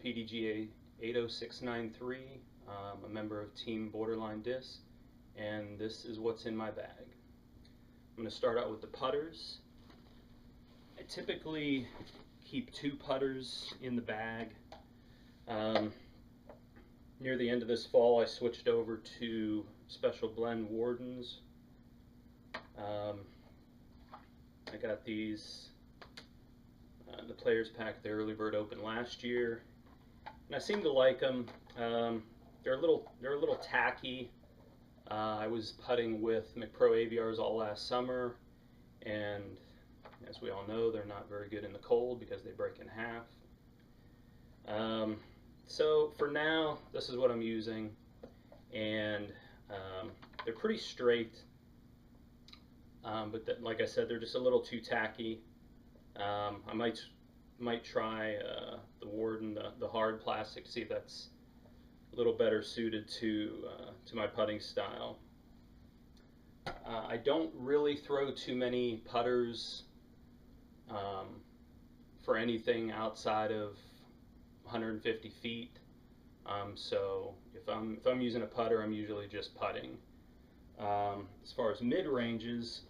PDGA 80693. I'm a member of Team Borderline Disc, and this is what's in my bag. I'm going to start out with the putters. I typically keep 2 putters in the bag. Near the end of this fall, I switched over to Special Blend Wardens. I got these the Players Pack, the Early Bird Open last year, and I seem to like them. They're a little tacky. I was putting with Mick Pro AVRs all last summer, and as we all know, they're not very good in the cold because they break in half. So for now, this is what I'm using, and they're pretty straight, but like I said, they're just a little too tacky. I might try the Warden, the hard plastic, to see if that's a little better suited to my putting style. I don't really throw too many putters for anything outside of 150 feet. So if I'm using a putter, I'm usually just putting. As far as mid ranges,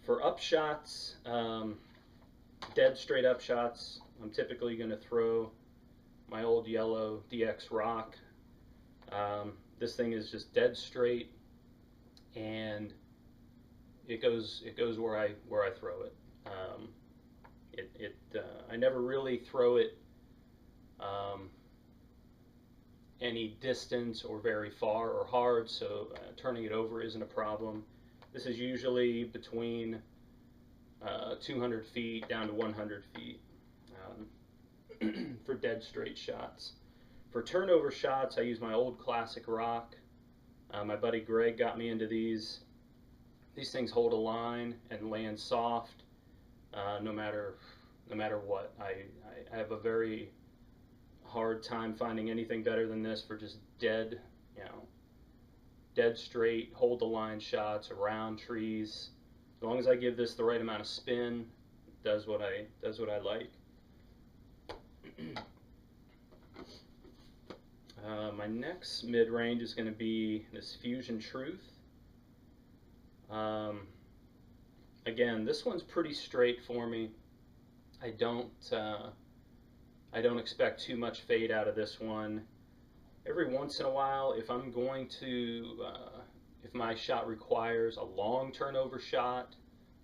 for upshots, dead straight upshots, I'm typically going to throw my old yellow DX Rock. This thing is just dead straight, and it goes where I throw it. I never really throw it any distance or very far or hard, so turning it over isn't a problem. This is usually between 200 feet down to 100 feet for dead straight shots. For turnover shots, I use my old classic rock. My buddy Greg got me into these. These things hold a line and land soft, no matter what. I have a very hard time finding anything better than this for just dead, dead straight, hold the line shots around trees. As long as I give this the right amount of spin, it does what I like. My next mid-range is going to be this Fusion Truth. Again, this one's pretty straight for me. I don't expect too much fade out of this one. Every once in a while, if I'm going to, if my shot requires a long turnover shot,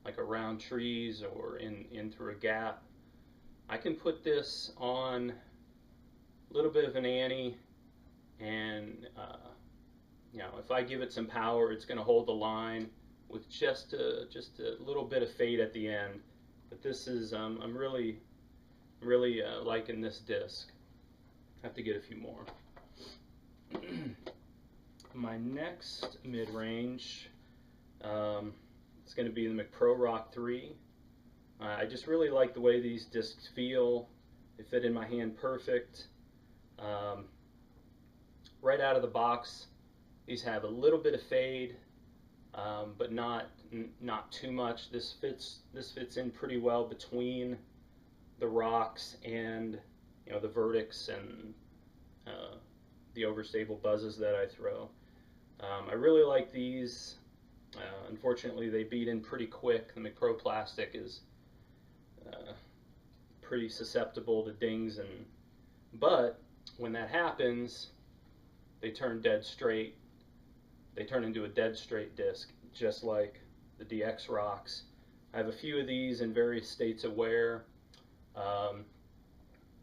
like around trees or in through a gap, I can put this on a little bit of an ante, and if I give it some power, it's going to hold the line with just a little bit of fade at the end. But this is I'm really liking this disc. I have to get a few more. My next mid-range is going to be the Mick Pro Rock 3. I just really like the way these discs feel. They fit in my hand perfect. Right out of the box, these have a little bit of fade, but not too much. This fits in pretty well between the rocks and the verdicts and the overstable buzzes that I throw. I really like these. Unfortunately, they beat in pretty quick. The Mick Pro plastic is pretty susceptible to dings, but when that happens, they turn dead straight. They turn into a dead straight disc, just like the DX Rocks. I have a few of these in various states of wear,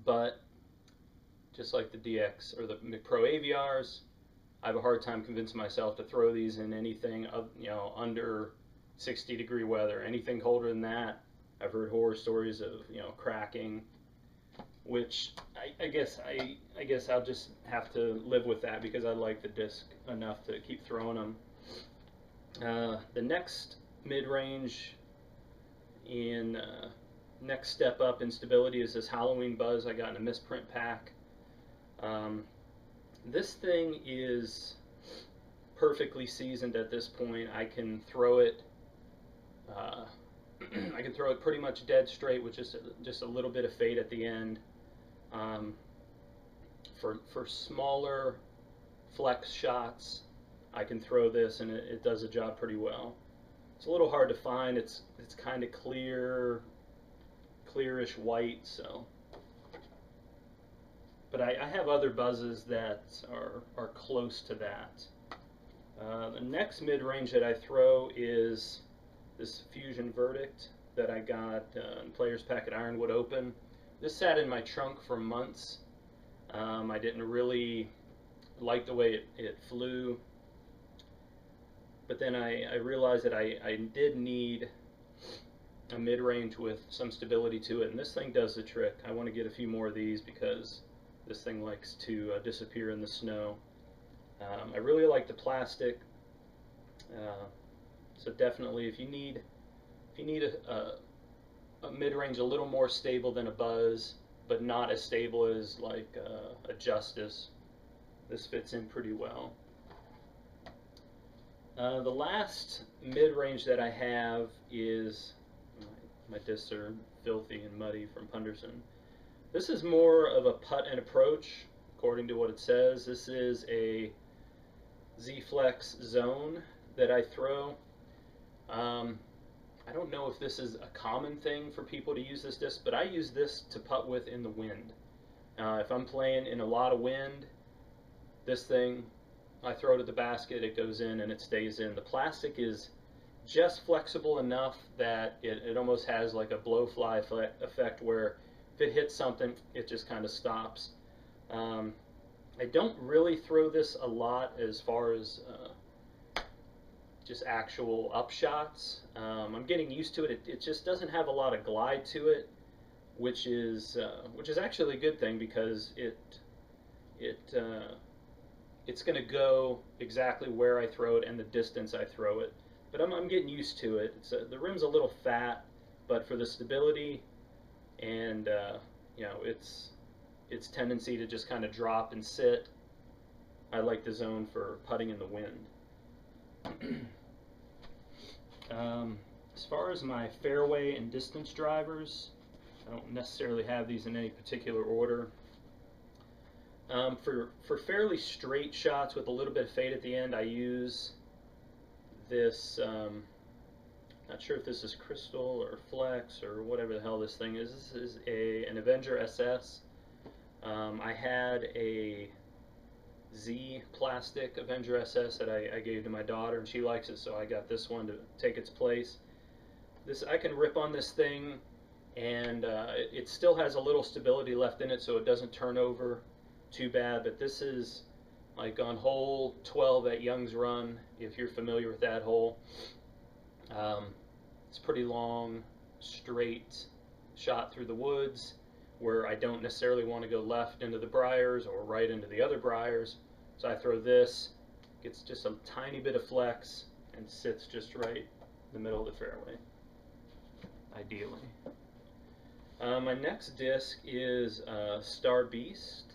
but just like the DX or the Mick Pro AVRs, I have a hard time convincing myself to throw these in anything under 60-degree weather. Anything colder than that, I've heard horror stories of cracking, which I guess I'll just have to live with that because I like the disc enough to keep throwing them. The next mid-range in next step up in stability is this Halloween Buzz I got in a misprint pack. This thing is perfectly seasoned at this point. I can throw it I can throw it pretty much dead straight with just a little bit of fade at the end. For smaller flex shots, I can throw this and it does the job pretty well. It's a little hard to find. It's kind of clearish white, so. But I have other buzzes that are close to that. The next mid-range that I throw is this Fusion Verdict that I got in Player's Pack at Ironwood Open. This sat in my trunk for months. I didn't really like the way it flew, but then I realized that I did need a mid-range with some stability to it, and this thing does the trick. I want to get a few more of these because this thing likes to disappear in the snow. I really like the plastic, so definitely if you need a mid-range a little more stable than a Buzz, but not as stable as like a Justice, this fits in pretty well. The last mid-range that I have is, my discs are filthy and muddy from Punderson. This is more of a putt and approach, according to what it says. This is a Z-Flex Zone that I throw. I don't know if this is a common thing for people to use this disc, but I use this to putt with in the wind. If I'm playing in a lot of wind, this thing, I throw it at the basket, it goes in and it stays in. The plastic is just flexible enough that it almost has like a blowfly effect where if it hits something, it just kind of stops. I don't really throw this a lot as far as just actual upshots. I'm getting used to it. It just doesn't have a lot of glide to it, which is actually a good thing because it's going to go exactly where I throw it and the distance I throw it. But I'm getting used to it. The rim's a little fat, but for the stability and you know, its tendency to just kind of drop and sit, I like the Zone for putting in the wind. As far as my fairway and distance drivers, I don't necessarily have these in any particular order. For fairly straight shots with a little bit of fade at the end, I use this, not sure if this is crystal or flex or whatever the hell this thing is. This is an Avenger Ss. I had a Z plastic Avenger Ss that I gave to my daughter, and she likes it, so I got this one to take its place. This, I can rip on this thing, and it still has a little stability left in it, so it doesn't turn over too bad. But this is like on hole 12 at Young's Run, if you're familiar with that hole. It's pretty long, straight shot through the woods, where I don't necessarily want to go left into the briars or right into the other briars. So I throw this, gets just a tiny bit of flex, and sits just right in the middle of the fairway, ideally. My next disc is Star Beast.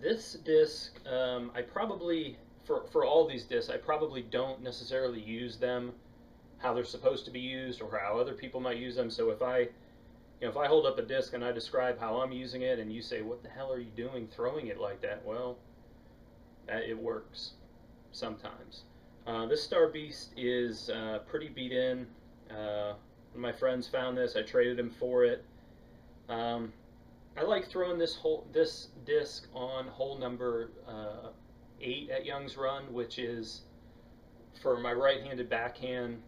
This disc, I probably, for all these discs, I probably don't necessarily use them how they're supposed to be used or how other people might use them. So if I hold up a disc and I describe how I'm using it and you say, what the hell are you doing throwing it like that? Well, it works sometimes. This Star Beast is pretty beat in. When my friends found this, I traded him for it. I like throwing this disc on hole number 8 at Young's Run, which is for my right-handed backhand.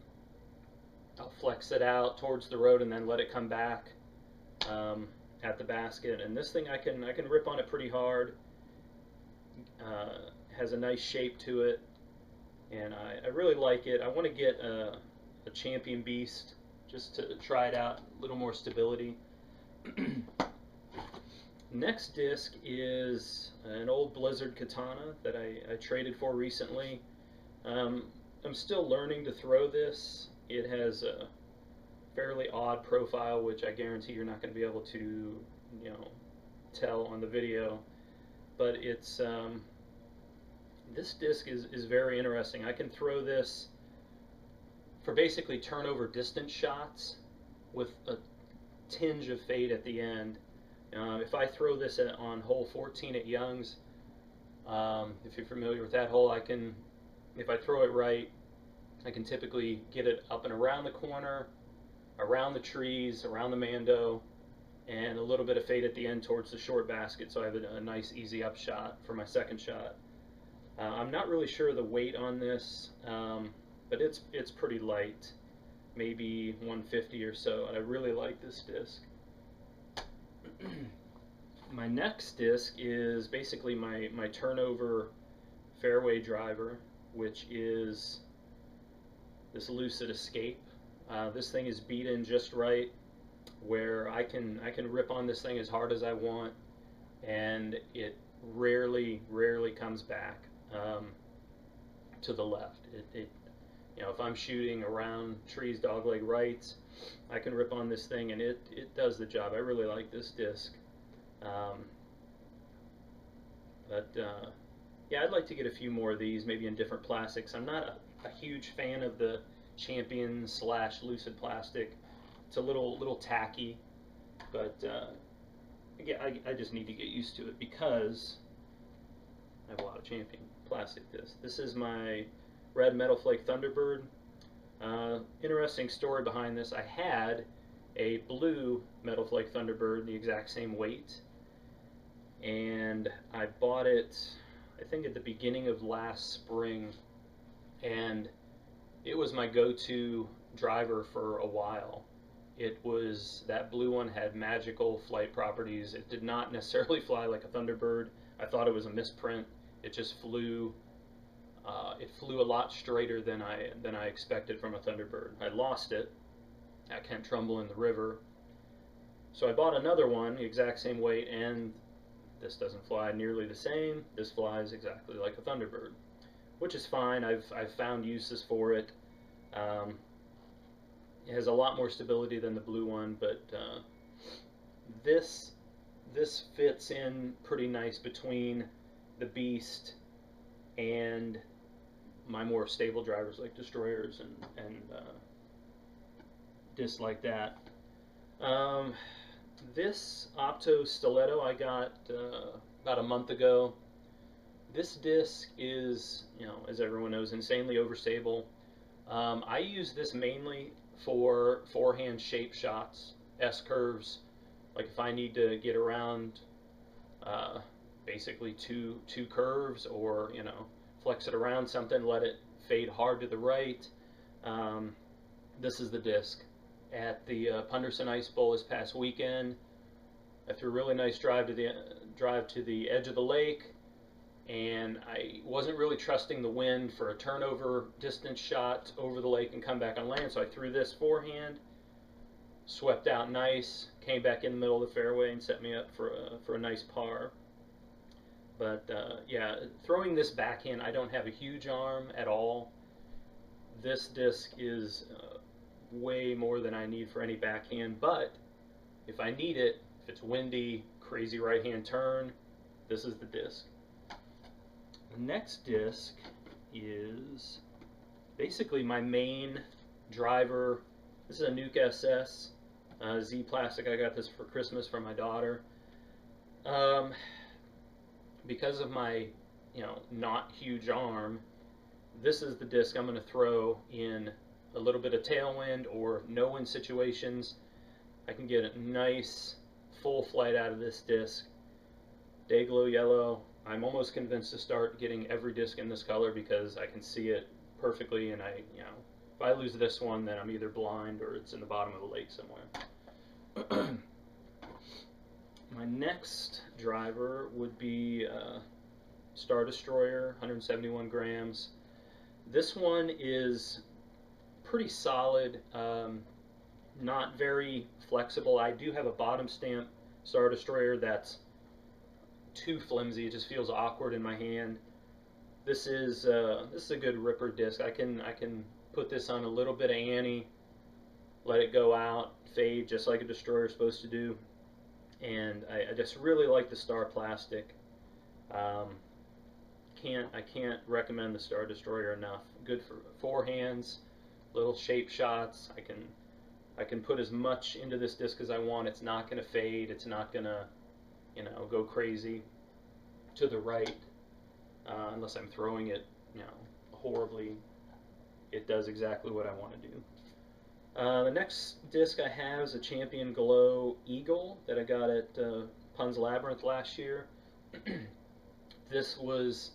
I'll flex it out towards the road and then let it come back at the basket. And this thing I can rip on it pretty hard. Has a nice shape to it, and I really like it. I want to get a Champion Beast just to try it out, a little more stability. Next disc is an old Blizzard Katana that I traded for recently. I'm still learning to throw this. It has a fairly odd profile, which I guarantee you're not going to be able to, tell on the video. But it's this disc is very interesting. I can throw this for basically turnover distance shots with a tinge of fade at the end. If I throw this on hole 14 at Young's, if you're familiar with that hole, if I throw it right, I can typically get it up and around the corner, around the trees, around the Mando, and a little bit of fade at the end towards the short basket, so I have a nice easy up shot for my second shot. I'm not really sure of the weight on this, but it's pretty light, maybe 150 or so, and I really like this disc. My next disc is basically my turnover Fairway Driver, which is this Lucid Escape. This thing is beat in just right, where I can rip on this thing as hard as I want, and it rarely comes back to the left. If I'm shooting around trees, dogleg rights, I can rip on this thing and it does the job. I really like this disc. Yeah, I'd like to get a few more of these, maybe in different plastics. I'm not a huge fan of the Champion / Lucid plastic. It's a little tacky, but again, I just need to get used to it because I have a lot of Champion plastic discs. This is my red Metal Flake Thunderbird. Interesting story behind this. I had a blue Metal Flake Thunderbird, the exact same weight, and I bought it, I think, at the beginning of last spring, and it was my go-to driver for a while. That blue one had magical flight properties. It did not necessarily fly like a Thunderbird. I thought it was a misprint. It just flew. It flew a lot straighter than I expected from a Thunderbird. I lost it at Kent Trumbull in the river, so I bought another one, the exact same weight, and this doesn't fly nearly the same. This flies exactly like a Thunderbird, which is fine. I've found uses for it. It has a lot more stability than the blue one, but this fits in pretty nice between the Beast and my more stable drivers like Destroyers and discs like that. This Opto Stiletto I got about a month ago. This disc is, as everyone knows, insanely overstable. I use this mainly for forehand shape shots, S-curves, like if I need to get around basically two curves, or flex it around something, let it fade hard to the right. This is the disc. At the Punderson Ice Bowl this past weekend, I threw a really nice drive to the edge of the lake, and I wasn't really trusting the wind for a turnover distance shot over the lake and come back on land, so I threw this forehand, swept out nice, came back in the middle of the fairway and set me up for a nice par. But yeah, throwing this backhand, I don't have a huge arm at all. This disc is way more than I need for any backhand, but if I need it, if it's windy, crazy right hand turn, this is the disc. The next disc is basically my main driver. This is a Nuke SS Z plastic. I got this for Christmas from my daughter. Because of my not huge arm, this is the disc I'm going to throw in a little bit of tailwind or no wind situations. I can get a nice full flight out of this disc. Day glow yellow. I'm almost convinced to start getting every disc in this color because I can see it perfectly, and if I lose this one, then I'm either blind or it's in the bottom of the lake somewhere. My next driver would be Star Destroyer, 171 grams. This one is pretty solid, not very flexible. I do have a bottom stamp Star Destroyer that's too flimsy. It just feels awkward in my hand. This is a good ripper disc. I can put this on a little bit of Annie, let it go out, fade just like a Destroyer is supposed to do, and I just really like the Star plastic. I can't recommend the Star Destroyer enough. Good for forehands, little shape shots. I can put as much into this disc as I want. It's not going to fade. It's not going to, you know, go crazy to the right unless I'm throwing it, you know, horribly. It does exactly what I want to do. The next disc I have is a Champion Glow Eagle that I got at Pun's Labyrinth last year. This was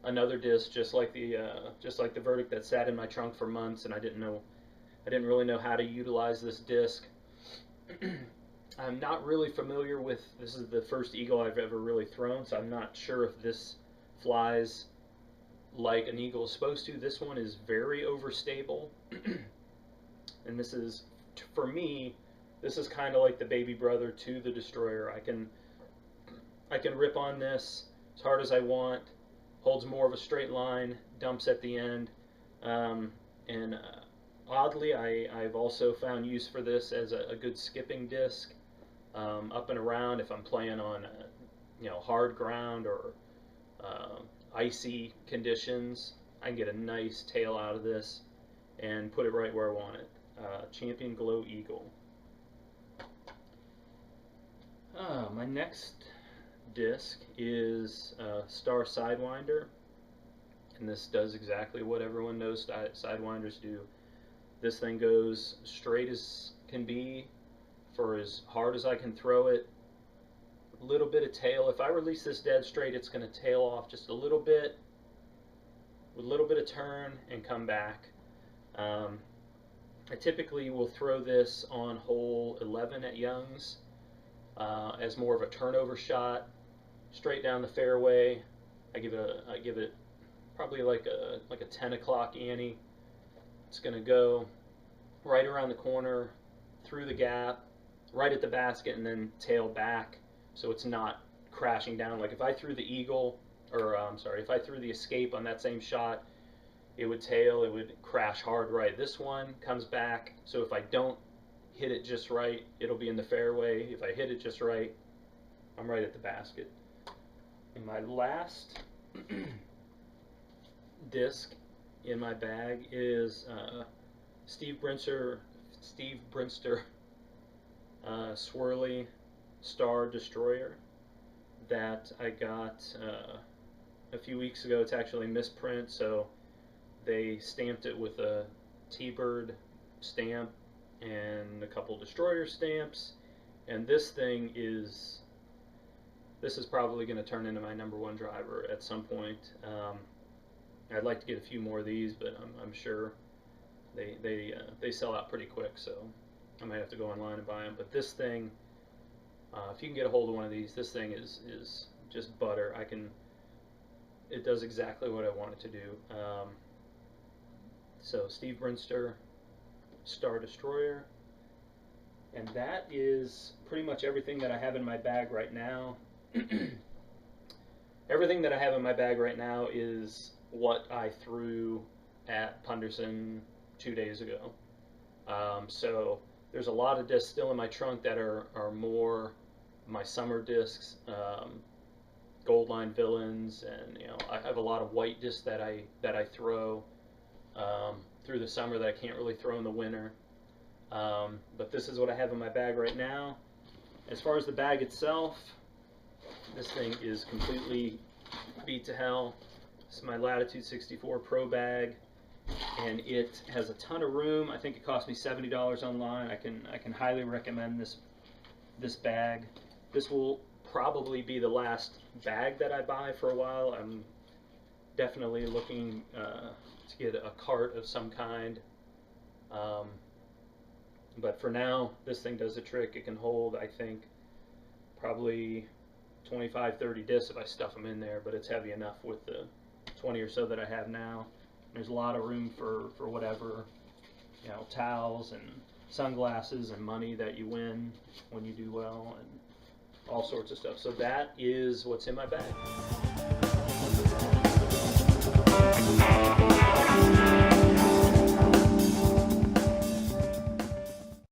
another disc just like the Verdict that sat in my trunk for months, and I didn't really know how to utilize this disc. I'm not really familiar with, this is the first Eagle I've ever really thrown, so I'm not sure if this flies like an Eagle is supposed to. This one is very overstable. And this is, for me, this is kind of like the baby brother to the Destroyer. I can rip on this as hard as I want, holds more of a straight line, dumps at the end, and oddly, I've also found use for this as a good skipping disc, up and around if I'm playing on you know, hard ground or icy conditions. I can get a nice tail out of this and put it right where I want it. Champion Glow Eagle. My next disc is Star Sidewinder, and this does exactly what everyone knows Sidewinders do. This thing goes straight as can be for as hard as I can throw it. A little bit of tail. If I release this dead straight, it's going to tail off just a little bit with a little bit of turn and come back. I typically will throw this on hole 11 at Young's as more of a turnover shot, straight down the fairway. I give it probably like a 10 o'clock ante. It's going to go right around the corner, through the gap, right at the basket, and then tail back, so it's not crashing down. Like if I threw the Eagle, or if I threw the Escape on that same shot, it would tail, it would crash hard right. This one comes back, so if I don't hit it just right, it'll be in the fairway. If I hit it just right, I'm right at the basket. And my last disc in my bag is Steve Brinster Swirly Star Destroyer that I got a few weeks ago. It's actually misprint, so they stamped it with a T-Bird stamp and a couple Destroyer stamps, and this is probably going to turn into my #1 driver at some point. I'd like to get a few more of these, but I'm sure they sell out pretty quick, so I might have to go online and buy them. But this thing, if you can get a hold of one of these, this thing is just butter. It does exactly what I want it to do. So Steve Brinster Star Destroyer, and that is pretty much everything that I have in my bag right now. Everything that I have in my bag right now is what I threw at Punderson 2 days ago. So there's a lot of discs still in my trunk that are more my summer discs, Goldline Villains, and I have a lot of white discs that I throw through the summer that I can't really throw in the winter. But this is what I have in my bag right now. As far as the bag itself, this thing is completely beat to hell. This is my Latitude 64 Pro bag, and it has a ton of room. I think it cost me $70 online. I can highly recommend this bag. This will probably be the last bag that I buy for a while. I'm definitely looking to get a cart of some kind. But for now, this thing does the trick. It can hold, I think, probably 25-30 discs if I stuff them in there, but it's heavy enough with the 20 or so that I have now. There's a lot of room for whatever, towels and sunglasses and money that you win when you do well, and all sorts of stuff. So that is what's in my bag.